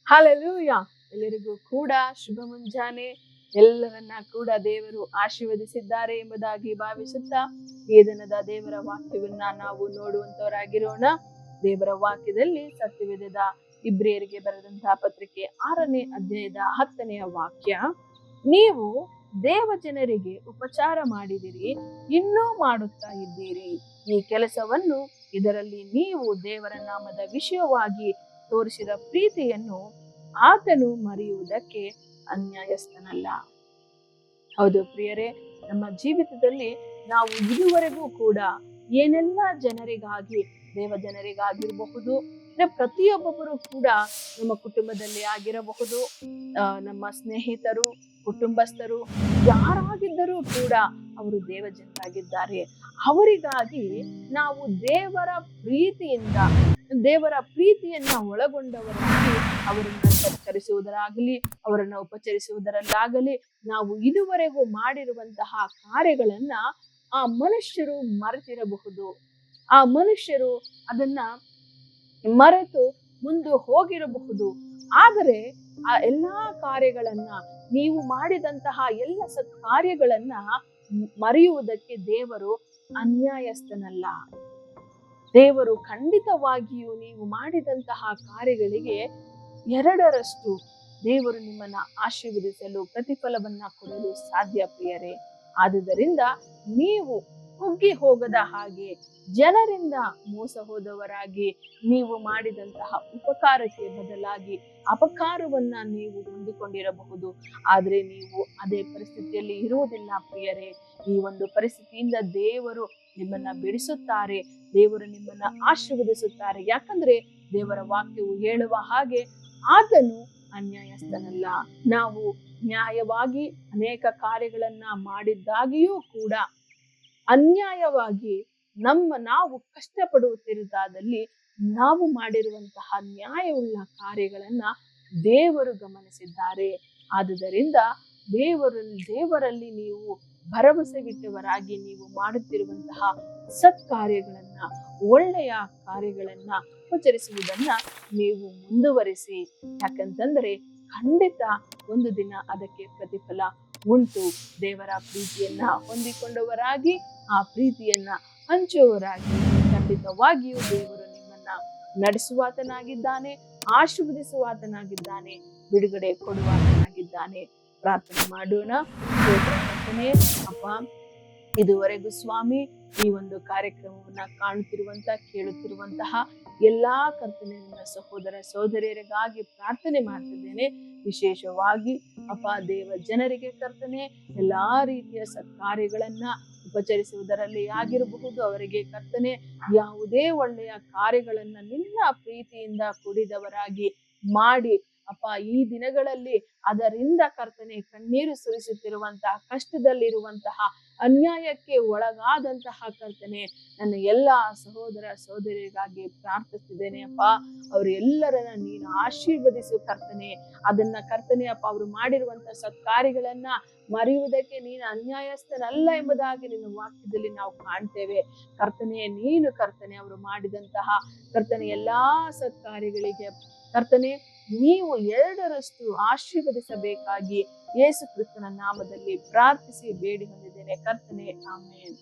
Hallelujah. ಎಲ್ಲರಿಗೂ ಕೂಡ ಶುಭ ಮುಂಜಾನೆ. ಎಲ್ಲರನ್ನ ಕೂಡ ದೇವರು ಆಶೀರ್ವದಿಸಿದ್ದಾರೆ ಎಂಬುದಾಗಿ ಭಾವಿಸುತ್ತಾ ಈ ದಿನದ ದೇವರ ವಾಕ್ಯವನ್ನ ನಾವು ನೋಡುವಂತವರಾಗಿರೋಣ. ದೇವರ ವಾಕ್ಯದಲ್ಲಿ ಸತ್ಯವೇದದ ಇಬ್ರಿಯರಿಗೆ ಬರೆದಂತಹ ಪತ್ರಿಕೆ 6ನೇ ಅಧ್ಯಾಯದ 10ನೇ ವಾಕ್ಯ, ನೀವು ದೇವ ಜನರಿಗೆ ಉಪಚಾರ ಮಾಡಿದಿರಿ, ಇನ್ನೂ ಮಾಡುತ್ತಾ ಇದ್ದೀರಿ. ಈ ಕೆಲಸವನ್ನು ಇದರಲ್ಲಿ ನೀವು ದೇವರ ನಾಮದ ವಿಷಯವಾಗಿ ತೋರಿಸಿದ ಪ್ರೀತಿಯನ್ನು ಆತನು ಮರೆಯುವುದಕ್ಕೆ ಅನ್ಯಾಯಸ್ಥನಲ್ಲ. ಹೌದು ಪ್ರಿಯರೇ, ನಮ್ಮ ಜೀವಿತದಲ್ಲಿ ನಾವು ಇದುವರೆಗೂ ಕೂಡ ಏನೆಲ್ಲ ಜನರಿಗಾಗಿ, ದೇವ ಜನರಿಗಾಗಿರಬಹುದು, ಪ್ರತಿಯೊಬ್ಬೊಬ್ಬರು ಕೂಡ ನಮ್ಮ ಕುಟುಂಬದಲ್ಲಿ ಆಗಿರಬಹುದು, ನಮ್ಮ ಸ್ನೇಹಿತರು, ಕುಟುಂಬಸ್ಥರು ಯಾರಾಗಿದ್ದರೂ ಕೂಡ ಅವರು ದೇವ ಜನರಾಗಿದ್ದಾರೆ. ಅವರಿಗಾಗಿ ನಾವು ದೇವರ ಪ್ರೀತಿಯನ್ನ ಒಳಗೊಂಡವರಾಗಿ ಅವರನ್ನ ಸತ್ಕರಿಸುವುದರಾಗಲಿ, ಅವರನ್ನ ಉಪಚರಿಸುವುದರಲ್ಲಾಗಲಿ ನಾವು ಇದುವರೆಗೂ ಮಾಡಿರುವಂತಹ ಕಾರ್ಯಗಳನ್ನ ಆ ಮನುಷ್ಯರು ಮರೆತಿರಬಹುದು. ಆ ಮನುಷ್ಯರು ಅದನ್ನ ಮರೆತು ಮುಂದೆ ಹೋಗಿರಬಹುದು. ಆದರೆ ಆ ಎಲ್ಲಾ ಕಾರ್ಯಗಳನ್ನ, ನೀವು ಮಾಡಿದಂತಹ ಎಲ್ಲ ಸತ್ಕಾರ್ಯಗಳನ್ನ ಮರೆಯುವುದಕ್ಕೆ ದೇವರು ಅನ್ಯಾಯಸ್ಥನಲ್ಲ. ದೇವರು ಖಂಡಿತವಾಗಿಯೂ ನೀವು ಮಾಡಿದಂತಹ ಕಾರ್ಯಗಳಿಗೆ 2ರಷ್ಟು ದೇವರು ನಿಮ್ಮನ್ನ ಆಶೀರ್ವದಿಸಲು, ಪ್ರತಿಫಲವನ್ನ ಕೊಡಲು ಸಾಧ್ಯ ಪ್ರಿಯರೇ. ಆದುದರಿಂದ ನೀವು ಕುಗ್ಗಿ ಹೋಗದ ಹಾಗೆ, ಜನರಿಂದ ಮೋಸ ಹೋದವರಾಗಿ, ನೀವು ಮಾಡಿದಂತಹ ಉಪಕಾರಕ್ಕೆ ಬದಲಾಗಿ ಅಪಕಾರವನ್ನ ನೀವು ಹೊಂದಿಕೊಂಡಿರಬಹುದು. ಆದ್ರೆ ನೀವು ಅದೇ ಪರಿಸ್ಥಿತಿಯಲ್ಲಿ ಇರುವುದಿಲ್ಲ ಪ್ರಿಯರೇ. ಈ ಒಂದು ಪರಿಸ್ಥಿತಿಯಿಂದ ದೇವರು ನಿಮ್ಮನ್ನ ಬಿಡಿಸುತ್ತಾರೆ, ದೇವರು ನಿಮ್ಮನ್ನ ಆಶೀರ್ವದಿಸುತ್ತಾರೆ. ಯಾಕಂದ್ರೆ ದೇವರ ವಾಕ್ಯವು ಹೇಳುವ ಹಾಗೆ ಆತನು ಅನ್ಯಾಯಸ್ಥನಲ್ಲ. ನಾವು ನ್ಯಾಯವಾಗಿ ಅನೇಕ ಕಾರ್ಯಗಳನ್ನ ಮಾಡಿದ್ದಾಗಿಯೂ ಕೂಡ ಅನ್ಯಾಯವಾಗಿ ನಾವು ಕಷ್ಟಪಡುತ್ತಿರುವುದಾದಲ್ಲಿ ನಾವು ಮಾಡಿರುವಂತಹ ನ್ಯಾಯವುಳ್ಳ ಕಾರ್ಯಗಳನ್ನ ದೇವರು ಗಮನಿಸಿದ್ದಾರೆ. ಆದುದರಿಂದ ದೇವರಲ್ಲಿ ನೀವು ಭರವಸೆವಿಟ್ಟವರಾಗಿ ನೀವು ಮಾಡುತ್ತಿರುವಂತಹ ಸತ್ಕಾರ್ಯಗಳನ್ನ, ಒಳ್ಳೆಯ ಕಾರ್ಯಗಳನ್ನ ಉಪಚರಿಸುವುದನ್ನ ನೀವು ಮುಂದುವರಿಸಿ. ಯಾಕಂತಂದ್ರೆ ಖಂಡಿತ ಒಂದು ದಿನ ಅದಕ್ಕೆ ಪ್ರತಿಫಲ ಉಂಟು. ದೇವರ ಪ್ರೀತಿಯನ್ನ ಹೊಂದಿಕೊಂಡವರಾಗಿ, ಆ ಪ್ರೀತಿಯನ್ನ ಹಂಚುವವರಾಗಿ ಖಂಡಿತವಾಗಿಯೂ ದೇವರು ನಿಮ್ಮನ್ನ ನಡೆಸುವಾತನಾಗಿದ್ದಾನೆ, ಆಶೀರ್ವದಿಸುವಾತನಾಗಿದ್ದಾನೆ, ಬಿಡುಗಡೆ ಕೊಡುವಾತನಾಗಿದ್ದಾನೆ. ಪ್ರಾರ್ಥನೆ ಮಾಡೋಣ. ಅಪ್ಪ, ಇದುವರೆಗೂ ಸ್ವಾಮಿ ಈ ಒಂದು ಕಾರ್ಯಕ್ರಮವನ್ನ ಕೇಳುತ್ತಿರುವಂತಹ ಎಲ್ಲಾ ಕರ್ತನೆ ನನ್ನ ಸಹೋದರ ಸಹೋದರಿಯರಿಗಾಗಿ ಪ್ರಾರ್ಥನೆ ಮಾಡ್ತಿದ್ದೇನೆ. ವಿಶೇಷವಾಗಿ ಅಪ್ಪ, ದೇವ ಜನರಿಗೆ ಕರ್ತನೆ ಎಲ್ಲಾ ರೀತಿಯ ಸತ್ಕಾರ್ಯಗಳನ್ನ ಉಪಚರಿಸುವುದರಲ್ಲಿ ಆಗಿರಬಹುದು, ಅವರಿಗೆ ಕರ್ತನೆ ಯಾವುದೇ ಒಳ್ಳೆಯ ಕಾರ್ಯಗಳನ್ನ ನಿನ್ನ ಪ್ರೀತಿಯಿಂದ ಕೂಡಿದವರಾಗಿ ಮಾಡಿ ಅಪ್ಪ, ಈ ದಿನಗಳಲ್ಲಿ ಅದರಿಂದ ಕರ್ತನೆ ಕಣ್ಣೀರು ಸುರಿಸುತ್ತಿರುವಂತಹ, ಕಷ್ಟದಲ್ಲಿರುವಂತಹ, ಅನ್ಯಾಯಕ್ಕೆ ಒಳಗಾದಂತಹ ಕರ್ತನೆ ನನ್ನ ಎಲ್ಲಾ ಸಹೋದರ ಸಹೋದರಿಗಾಗಿ ಪ್ರಾರ್ಥಿಸುತ್ತಿದ್ದೇನೆ ಅಪ್ಪ. ಅವರು ಎಲ್ಲರನ್ನ ನೀನು ಆಶೀರ್ವದಿಸು ಕರ್ತನೆ. ಅದನ್ನ ಕರ್ತನೆ ಅಪ್ಪ, ಅವರು ಮಾಡಿರುವಂತಹ ಸತ್ಕಾರ್ಯಗಳನ್ನ ಮರೆಯುವುದಕ್ಕೆ ನೀನು ಅನ್ಯಾಯಸ್ಥನಲ್ಲ ಎಂಬುದಾಗಿ ನಿನ್ನ ವಾಕ್ಯದಲ್ಲಿ ನಾವು ಕಾಣ್ತೇವೆ ಕರ್ತನೆ. ನೀನು ಕರ್ತನೆ ಅವರು ಮಾಡಿದಂತಹ ಕರ್ತನೆ ಎಲ್ಲಾ ಸತ್ಕಾರ್ಯಗಳಿಗೆ ಕರ್ತನೆ ನೀವು 2ರಷ್ಟು ಆಶೀರ್ವದಿಸಬೇಕಾಗಿ ಯೇಸು ಕ್ರಿಸ್ತನ ನಾಮದಲ್ಲಿ ಪ್ರಾರ್ಥಿಸಿ ಬೇಡಿ ಹೊಂದಿದ್ದೇನೆ ಕರ್ತನೆ. ಆಮೆನ್.